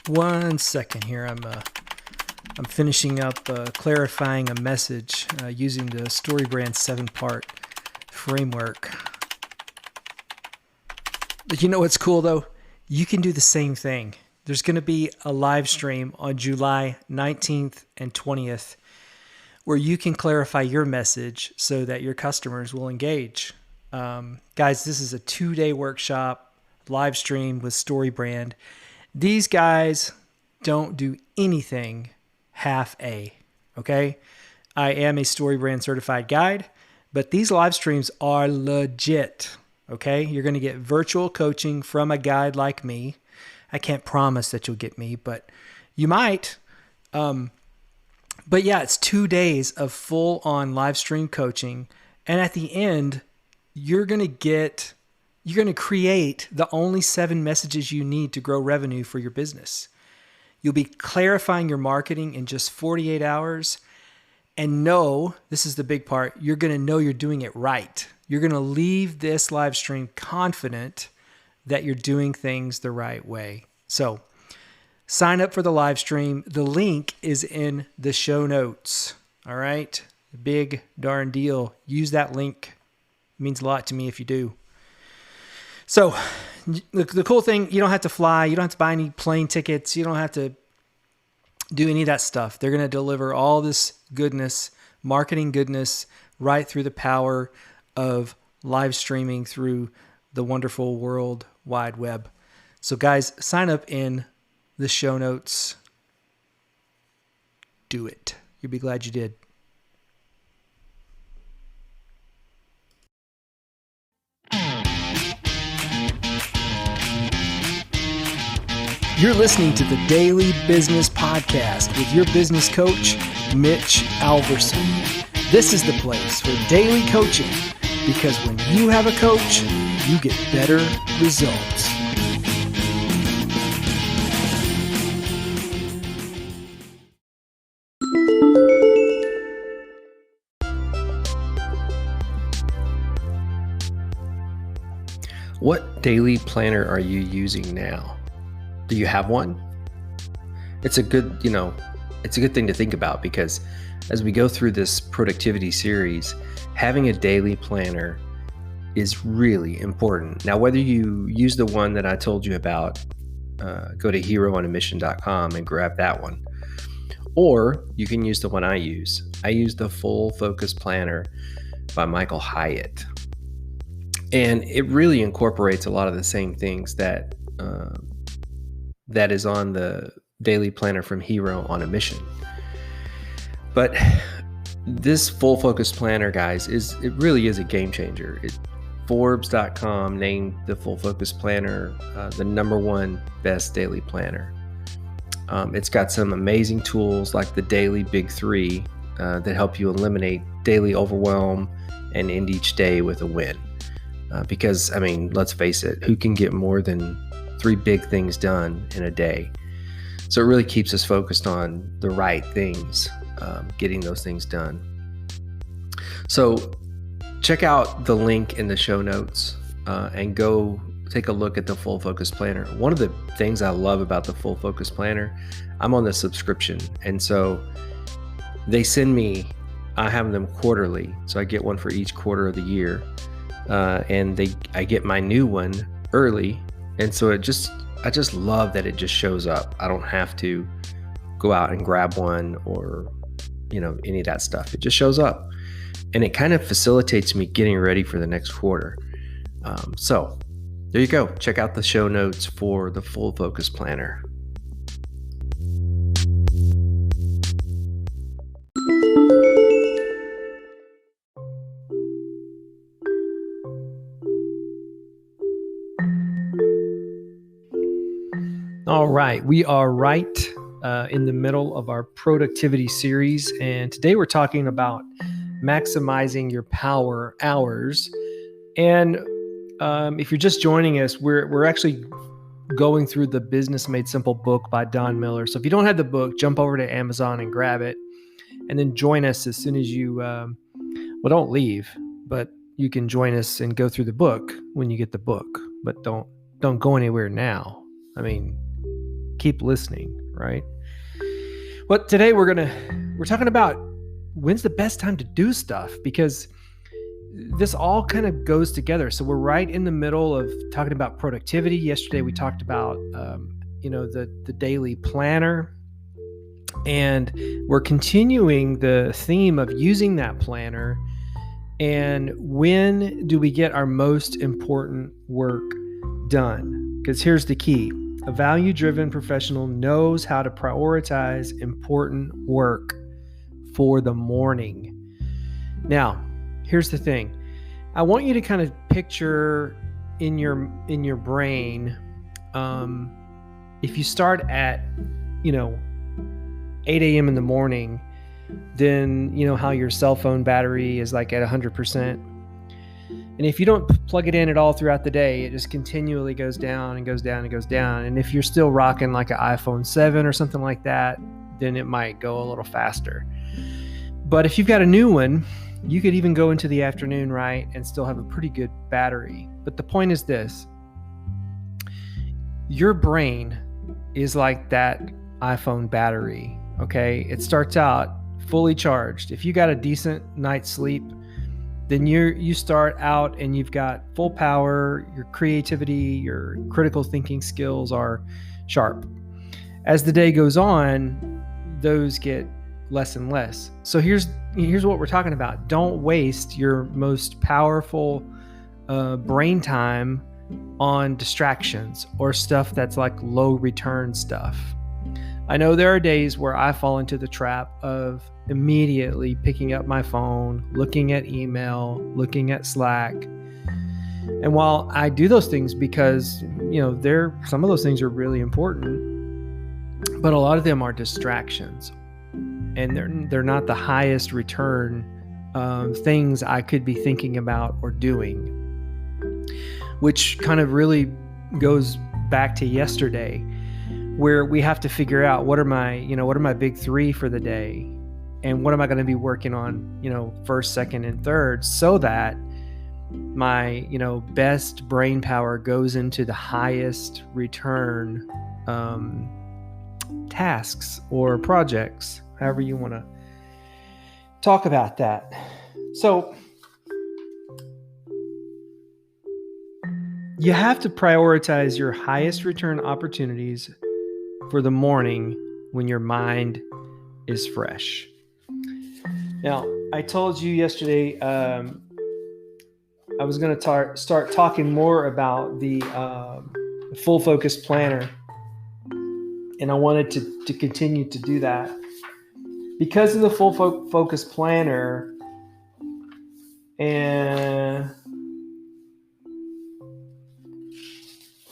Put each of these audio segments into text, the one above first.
One second here. I'm finishing up clarifying a message using the StoryBrand 7-part framework. But you know what's cool though? You can do the same thing. There's going to be a live stream on July 19th and 20th where you can clarify your message so that your customers will engage. Guys, this is a 2-day workshop, live stream with StoryBrand. These guys don't do anything half A, okay? I am a StoryBrand certified guide, but these live streams are legit, okay? You're going to get virtual coaching from a guide like me. I can't promise that you'll get me, but you might. But yeah, it's 2 days of full-on live stream coaching, and at the end, you're going to create the only 7 messages you need to grow revenue for your business. You'll be clarifying your marketing in just 48 hours. And know, this is the big part, you're going to know you're doing it right. You're going to leave this live stream confident that you're doing things the right way. So sign up for the live stream. The link is in the show notes. All right? Big darn deal. Use that link. It means a lot to me if you do. So the cool thing, you don't have to fly. You don't have to buy any plane tickets. You don't have to do any of that stuff. They're going to deliver all this goodness, marketing goodness, right through the power of live streaming through the wonderful World Wide Web. So guys, sign up in the show notes. Do it. You'll be glad you did. You're listening to the Daily Business Podcast with your business coach, Mitch Alverson. This is the place for daily coaching because when you have a coach, you get better results. What daily planner are you using now? Do you have one? It's a good thing to think about because as we go through this productivity series, having a daily planner is really important. Now, whether you use the one that I told you about, go to heroonamission.com and grab that one. Or you can use the one I use. I use the Full Focus Planner by Michael Hyatt. And it really incorporates a lot of the same things that is on the daily planner from Hero on a Mission. But this Full Focus Planner, guys, it really is a game changer. Forbes.com named the Full Focus Planner the #1 best daily planner. It's got some amazing tools like the Daily Big 3 that help you eliminate daily overwhelm and end each day with a win. Because, I mean, let's face it, who can get more than 3 big things done in a day? So it really keeps us focused on the right things, getting those things done. So check out the link in the show notes and go take a look at the Full Focus Planner. One of the things I love about the Full Focus Planner, I'm on the subscription. And so I have them quarterly. So I get one for each quarter of the year. And I get my new one early. And so I just love that it just shows up. I don't have to go out and grab one or, any of that stuff. It just shows up and it kind of facilitates me getting ready for the next quarter. So there you go. Check out the show notes for the Full Focus Planner. All right, we are right in the middle of our productivity series, and today we're talking about maximizing your power hours. And if you're just joining us, we're actually going through the Business Made Simple book by Don Miller. So if you don't have the book, jump over to Amazon and grab it, and then join us as soon as you. Don't leave, but you can join us and go through the book when you get the book. But don't go anywhere now. I mean, keep listening, right? But today we're talking about when's the best time to do stuff, because this all kind of goes together. So we're right in the middle of talking about productivity. Yesterday we talked about the daily planner, and we're continuing the theme of using that planner. And when do we get our most important work done? Because here's the key. A value-driven professional knows how to prioritize important work for the morning. Now, here's the thing. I want you to kind of picture in your brain, if you start at 8 a.m. in the morning, then you know how your cell phone battery is like at 100%. And if you don't plug it in at all throughout the day, it just continually goes down and goes down and goes down. And if you're still rocking like an iPhone 7 or something like that, then it might go a little faster. But if you've got a new one, you could even go into the afternoon, right, and still have a pretty good battery. But the point is this. Your brain is like that iPhone battery, okay? It starts out fully charged. If you got a decent night's sleep, then you start out and you've got full power. Your creativity, your critical thinking skills are sharp. As the day goes on, those get less and less. So here's what we're talking about. Don't waste your most powerful brain time on distractions or stuff that's like low return stuff. I know there are days where I fall into the trap of immediately picking up my phone, looking at email, looking at Slack. And while I do those things because, some of those things are really important, but a lot of them are distractions, and they're not the highest return things I could be thinking about or doing, which kind of really goes back to yesterday, where we have to figure out what are my big three for the day, and what am I going to be working on, first, second, and third, so that my, best brain power goes into the highest return tasks or projects, however you want to talk about that. So you have to prioritize your highest return opportunities for the morning when your mind is fresh. Now, I told you yesterday I was going to start talking more about the full focus planner, and I wanted to continue to do that because of the full focus planner. And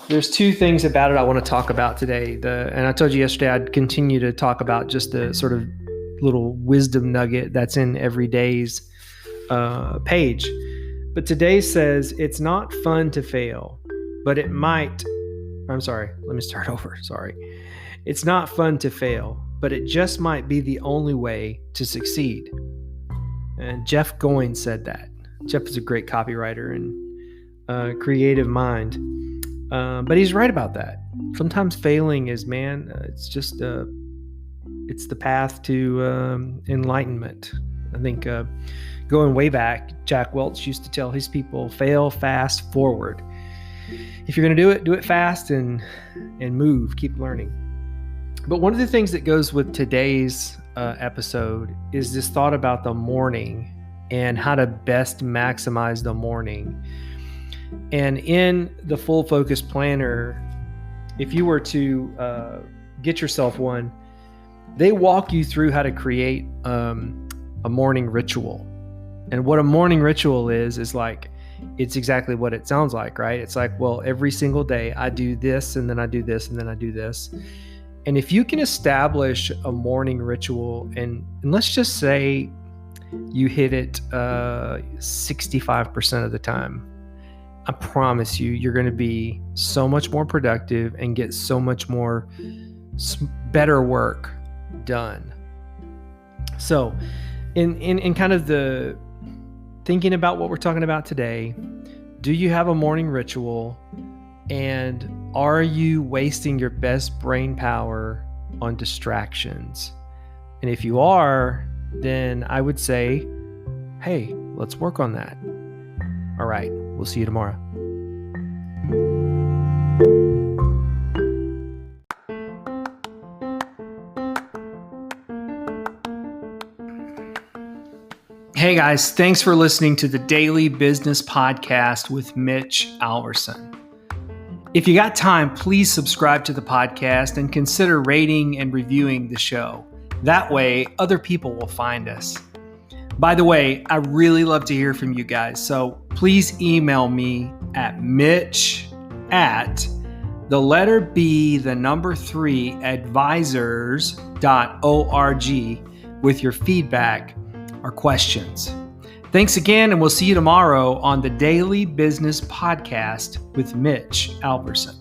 there's two things about it I want to talk about today. And I told you yesterday I'd continue to talk about just the sort of little wisdom nugget that's in every day's page. But today says it's not fun to fail, but it might. I'm sorry. Let me start over. Sorry. It's not fun to fail, but it just might be the only way to succeed. And Jeff Goins said that. Jeff is a great copywriter and creative mind. But he's right about that. Sometimes failing is, it's just, it's the path to enlightenment. I think going way back, Jack Welch used to tell his people, fail fast, forward. If you're going to do it fast and move, keep learning. But one of the things that goes with today's episode is this thought about the morning and how to best maximize the morning. And in the full focus planner, if you were to get yourself one, they walk you through how to create a morning ritual. And what a morning ritual is like, it's exactly what it sounds like, right? It's like, well, every single day I do this, and then I do this, and then I do this. And if you can establish a morning ritual, and let's just say you hit it 65% of the time, I promise you're going to be so much more productive and get so much more better work done. So in kind of the thinking about what we're talking about today, do you have a morning ritual? And Are you wasting your best brain power on distractions? And if you are, then I would say, hey, let's work on that. All right, we'll see you tomorrow. Hey guys, thanks for listening to the Daily Business Podcast with Mitch Alverson. If you got time, please subscribe to the podcast and consider rating and reviewing the show. That way, other people will find us. By the way, I really love to hear from you guys, so please email me at mitch@3advisors.org with your feedback or questions. Thanks again, and we'll see you tomorrow on the Daily Business Podcast with Mitch Alverson.